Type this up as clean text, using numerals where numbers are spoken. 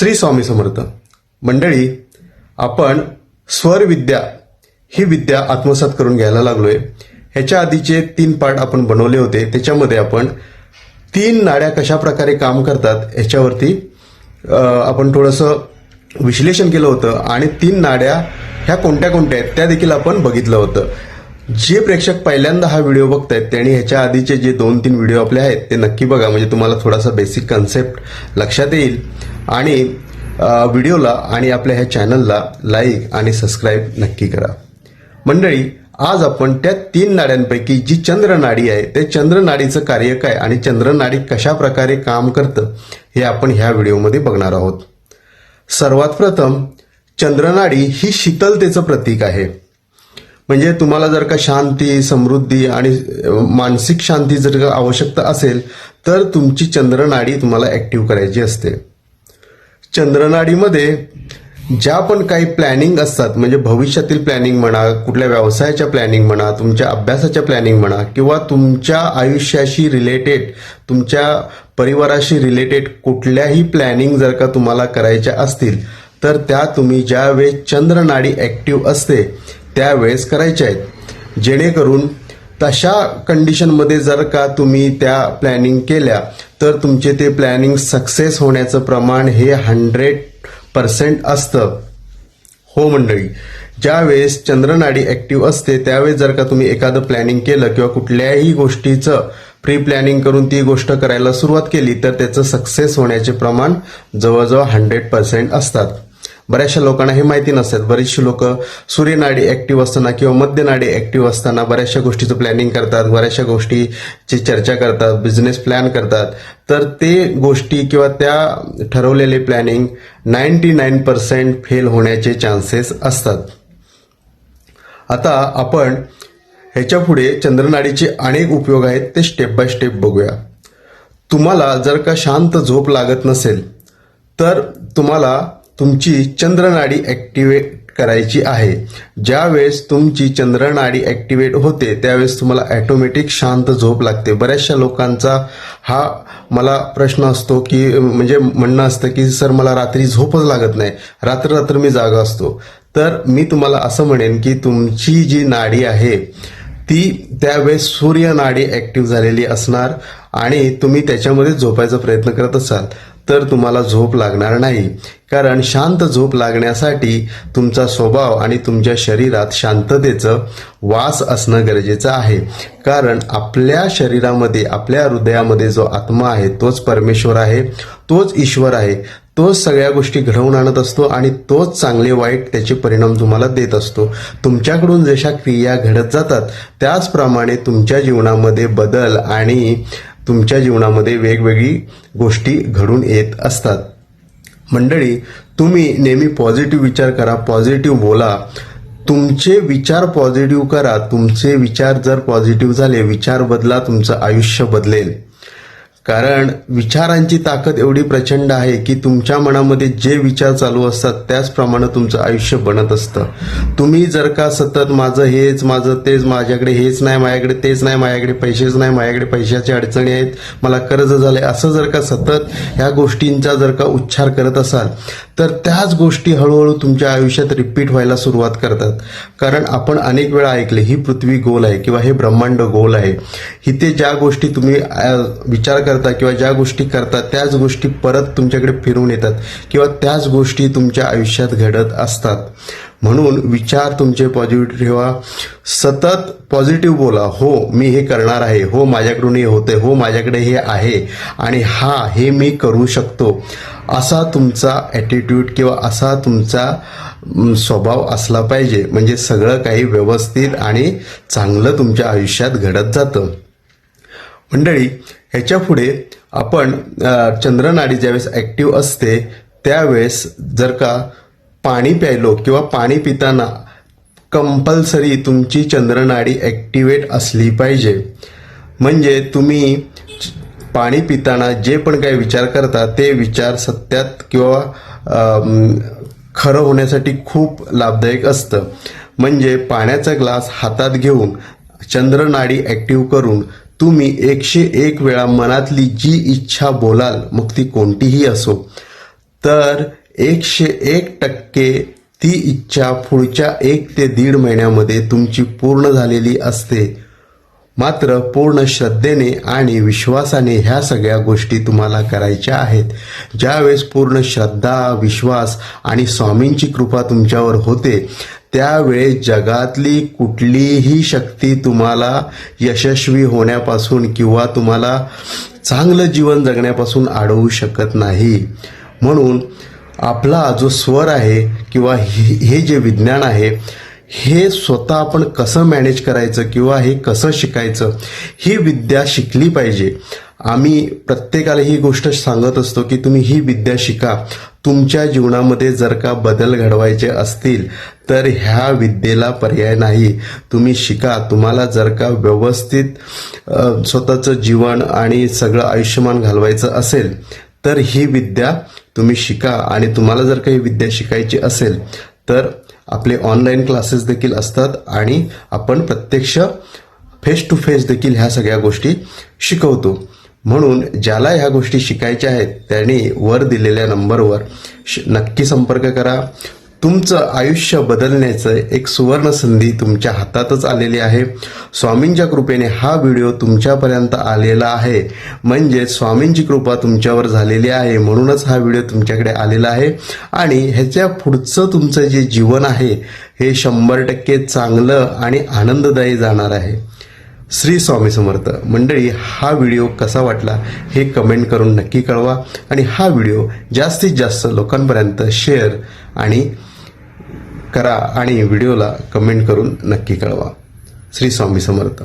श्री स्वामी समर्थ मंडळी, आपण स्वर विद्या ही विद्या आत्मसात करून घ्यायला लागलोय. ह्याच्या आधीचे 3 पार्ट आपण बनवले होते. त्याच्यामध्ये आपण 3 नाड्या कशा प्रकारे काम करतात ह्याच्यावरती आपण थोडंसं विश्लेषण केलं होतं आणि 3 नाड्या ह्या कोणत्या कोणत्या आहेत त्या देखील आपण बघितलं होतं. जे प्रेक्षक पहिल्यांदा हा व्हिडिओ बघतायत त्यांनी ह्याच्या आधीचे जे 2-3 व्हिडिओ आपले आहेत ते नक्की बघा, म्हणजे तुम्हाला थोडासा बेसिक कन्सेप्ट लक्षात येईल. आणि व्हिडिओला आणि आपल्या ह्या चॅनलला लाईक आणि सबस्क्राईब नक्की करा. मंडळी, आज आपण त्या 3 नाड्यांपैकी जी चंद्रनाडी आहे ते चंद्रनाडीचं कार्य काय आणि चंद्रनाडी कशा प्रकारे काम करतं हे आपण ह्या व्हिडिओमध्ये बघणार आहोत. सर्वात प्रथम, चंद्रनाडी ही शीतलतेचं प्रतीक आहे. म्हणजे तुम्हाला जर का शांती, समृद्धी आणि मानसिक शांती जर का आवश्यकता असेल तर तुमची चंद्रनाडी तुम्हाला ऍक्टिव्ह करायची असते. चंद्रनाडीमध्ये ज्या पण काही प्लॅनिंग असतात, म्हणजे भविष्यातील प्लॅनिंग म्हणा, कुठल्या व्यवसायाच्या प्लॅनिंग म्हणा, तुमच्या अभ्यासाच्या प्लॅनिंग म्हणा, किंवा तुमच्या आयुष्याशी रिलेटेड, तुमच्या परिवाराशी रिलेटेड कुठल्याही प्लॅनिंग जर का तुम्हाला करायच्या असतील तर त्या तुम्ही ज्यावेळेस चंद्रनाडी ऍक्टिव्ह असते त्यावेळेस करायच्या आहेत. जेणेकरून तशा कंडिशनमध्ये जर का तुम्ही त्या प्लॅनिंग केल्या तर तुमचे ते प्लॅनिंग सक्सेस होण्याचं प्रमाण हे 100% असतं. हो मंडळी, ज्यावेळेस चंद्रनाडी ऍक्टिव्ह असते त्यावेळेस जर का तुम्ही एखादं प्लॅनिंग केलं किंवा कुठल्याही गोष्टीचं प्री प्लॅनिंग करून ती गोष्ट करायला सुरुवात केली तर त्याचं सक्सेस होण्याचे प्रमाण जवळजवळ 100% असतात. बऱ्याचशा लोकांना हे माहिती नसतात. बरीचशी लोक सूर्यनाडी ऍक्टिव्ह असताना किंवा मध्यनाडी ऍक्टिव्ह असताना बऱ्याचशा गोष्टीचं प्लॅनिंग करतात, बऱ्याचशा गोष्टीची चर्चा करतात, बिझनेस प्लॅन करतात. तर ते गोष्टी किंवा त्या ठरवलेले प्लॅनिंग 99% फेल होण्याचे चान्सेस असतात. आता आपण ह्याच्या पुढे चंद्रनाडीचे अनेक उपयोग आहेत ते स्टेप बाय स्टेप बघूया. तुम्हाला जर का शांत झोप लागत नसेल तर तुम्हाला तुमची चंद्रनाडी ऍक्टिव्हेट करायची आहे. ज्यावेळेस तुमची चंद्रनाडी ऍक्टिव्हेट होते त्यावेळेस तुम्हाला ऑटोमॅटिक शांत झोप लागते. बऱ्याचशा लोकांचा हा मला प्रश्न असतो की म्हणजे म्हणणं असतं की सर मला रात्री झोपच लागत नाही, रात्र मी जागा असतो. तर मी तुम्हाला असं म्हणेन की तुमची जी नाडी आहे ती त्यावेळेस सूर्यनाडी ऍक्टिव्ह झालेली असणार आणि तुम्ही त्याच्यामध्ये झोपायचा प्रयत्न करत असाल तर तुम्हाला झोप लागणार नाही. कारण शांत झोप लागण्यासाठी तुमचा स्वभाव आणि तुमच्या शरीरात शांततेचं वास असणं गरजेचं आहे. कारण आपल्या शरीरामध्ये, आपल्या हृदयामध्ये जो आत्मा आहे तोच परमेश्वर आहे, तोच ईश्वर आहे, तोच सगळ्या गोष्टी घडवून आणत असतो आणि तोच चांगले वाईट त्याचे परिणाम तुम्हाला देत असतो. तुमच्याकडून जशा क्रिया घडत जातात त्याचप्रमाणे तुमच्या जीवनामध्ये बदल आणि तुमच्या जीवनामध्ये वेगवेगळी गोष्टी घडून येत असतात. मंडळी, तुम्ही नेहमी पॉझिटिव्ह विचार करा, पॉझिटिव्ह बोला, तुमचे विचार पॉझिटिव्ह करा. तुमचे विचार जर पॉझिटिव्ह झाले, विचार बदला, तुमचं आयुष्य बदलेल. कारण विचारांची ताकद एवढी प्रचंड आहे की तुमच्या मनामध्ये जे विचार चालू असतात त्याचप्रमाणे तुमचं आयुष्य बनत असतं. तुम्ही जर का सतत माझं हेच, माझं तेच, माझ्याकडे हेच नाही, माझ्याकडे तेच नाही, माझ्याकडे पैसेच नाही, माझ्याकडे पैशाची अडचणी आहेत, मला कर्ज झालंय, असं जर का सतत ह्या गोष्टींचा जर का उच्चार करत असाल तर त्याच गोष्टी हळूहळू तुमच्या आयुष्यात रिपीट व्हायला सुरुवात करतात. कारण आपण अनेक वेळा ऐकले ही पृथ्वी गोल आहे किंवा हे ब्रह्मांड गोल आहे. इथे ज्या गोष्टी तुम्ही विचार करता किंवा ज्या गोष्टी करता त्याच गोष्टी परत तुमच्याकडे फिरून येतात किंवा त्याच गोष्टी तुमच्या आयुष्यात घडत असतात. म्हणून विचार तुमचे पॉझिटिव्ह ठेवा, सतत पॉझिटिव्ह बोला. हो, मी हे करणार आहे, हो माझ्याकडून हे होतंय, हो माझ्याकडे हे आहे आणि हे मी करू शकतो, असा तुमचा ॲटिट्यूड किंवा असा तुमचा स्वभाव असला पाहिजे. म्हणजे सगळं काही व्यवस्थित आणि चांगलं तुमच्या आयुष्यात घडत जातं. मंडळी, ह्याच्या पुढे आपण चंद्रनाडी ज्यावेळेस ऍक्टिव्ह असते त्यावेळेस जर का पाणी प्यायलो किंवा पाणी पिताना कंपल्सरी तुमची चंद्रनाडी ऍक्टिव्हेट असली पाहिजे. म्हणजे तुम्ही पाणी पिताना जे पण काही विचार करता ते विचार सत्यात किंवा खरं होण्यासाठी खूप लाभदायक असतं. म्हणजे पाण्याचा ग्लास हातात घेऊन चंद्रनाडी ऍक्टिव्ह करून तुम्ही 101 वेळा मनातली जी इच्छा बोलाल, मग ती कोणतीही असो, तर 101% ती इच्छा पुढच्या 1 ते 1.5 महिन्यामध्ये तुमची पूर्ण झालेली असते. मात्र पूर्ण श्रद्धेने आणि विश्वासाने ह्या सगळ्या गोष्टी तुम्हाला करायच्या आहेत. ज्यावेळेस पूर्ण श्रद्धा, विश्वास आणि स्वामींची कृपा तुमच्यावर होते, त्यावेळेस जगातली कुठलीही शक्ती तुम्हाला यशस्वी होण्यापासून किंवा तुम्हाला चांगलं जीवन जगण्यापासून अडवू शकत नाही. म्हणून आपला जो स्वर आहे किंवा हे जे विज्ञान आहे, हे स्वतः आपण कसं मॅनेज करायचं किंवा हे कसं शिकायचं, ही विद्या शिकली पाहिजे. आम्ही प्रत्येकाला ही गोष्ट सांगत असतो की तुम्ही ही विद्या शिका. तुमच्या जीवनामध्ये जर का बदल घडवायचे असतील तर ह्या विद्येला पर्याय नाही. तुम्ही शिका. तुम्हाला जर का व्यवस्थित स्वतःचं जीवन आणि सगळं आयुष्यमान घालवायचं असेल तर ही विद्या तुम्ही शिका. आणि तुम्हाला जर का ही विद्या शिकायची असेल तर आपले ऑनलाईन क्लासेस देखील असतात आणि आपण प्रत्यक्ष फेस टू फेस देखील ह्या सगळ्या गोष्टी शिकवतो. म्हणून ज्याला ह्या गोष्टी शिकायच्या आहेत त्यांनी वर दिलेल्या नंबरवर नक्की संपर्क करा. तुमचं आयुष्य बदलण्याचं एक सुवर्ण संधी तुमच्या हातातच आलेली आहे. स्वामींच्या कृपेने हा व्हिडिओ तुमच्यापर्यंत आलेला आहे, म्हणजे स्वामींची कृपा तुमच्यावर झालेली आहे, म्हणूनच हा व्हिडिओ तुमच्याकडे आलेला आहे. आणि ह्याच्या पुढचं तुमचं जे जीवन आहे हे 100% चांगलं आणि आनंददायी जाणार आहे. श्री स्वामी समर्थ. मंडळी, हा व्हिडिओ कसा वाटला हे कमेंट करून नक्की कळवा आणि हा व्हिडिओ जास्तीत जास्त लोकांपर्यंत शेअर आणि करा आणि व्हिडिओला कमेंट करून नक्की कळवा. श्री स्वामी समर्थ.